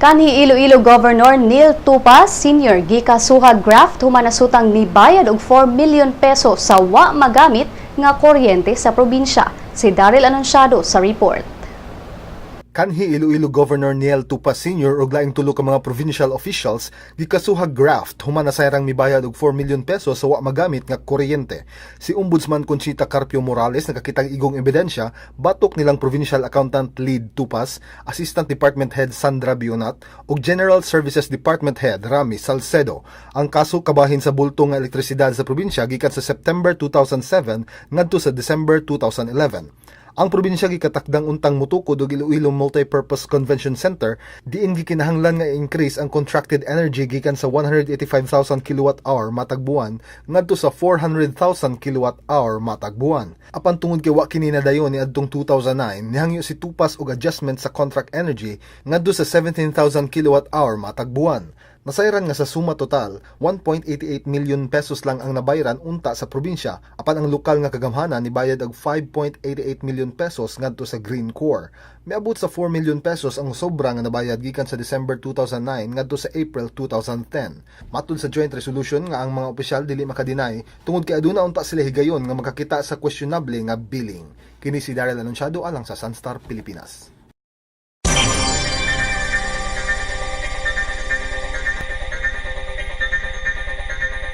Kanhi Iloilo Governor Neil Tupas Sr. gikasuhag graft human nasutang nibayad og 4 million peso sa wa magamit nga kuryente sa probinsya. Si Daryl Anunciado sa report. Kanhi Iloilo Governor Neil Tupas Sr. ug laing tulo ka mga provincial officials gikasuhag graft human nasayrang mibayad og 4 million pesos sa wa magamit nga kuryente. Si Ombudsman Conchita Carpio Morales nakakitang igong ebidensya batok nilang Provincial Accountant Lead Tupas, Assistant Department Head Sandra Bionat ug General Services Department Head Rami Salcedo. Ang kaso kabahin sa bulto nga elektrisidad sa probinsya gikan sa September 2007 ngadto sa December 2011. Ang probinsya gikatakdang untang mutukod og Iloilo Multipurpose Convention Center diin gikinahanglan nga increase ang contracted energy gikan sa 185,000 kWh matag buwan ngadto sa 400,000 kWh matag buwan. Apan tungod kay wa kini nadayon niadtong 2009 nihangyo si Tupas og adjustment sa contract energy ngadto sa 17,000 kWh matag buwan. Nasayran nga sa suma total, 1.88 million pesos lang ang nabayaran unta sa probinsya, apan ang lokal nga kagamhanan nibayad og 5.88 million pesos ngadto sa Green Corps. Miabot sa 4 million pesos ang sobra nga nabayad gikan sa December 2009 ngadto sa April 2010. Matud sa joint resolution nga ang mga opisyal dili makadinay tungod kay aduna unta sila higayon nga makakita sa questionable nga billing. Kini si Daryl Anunciado alang sa Sunstar Pilipinas.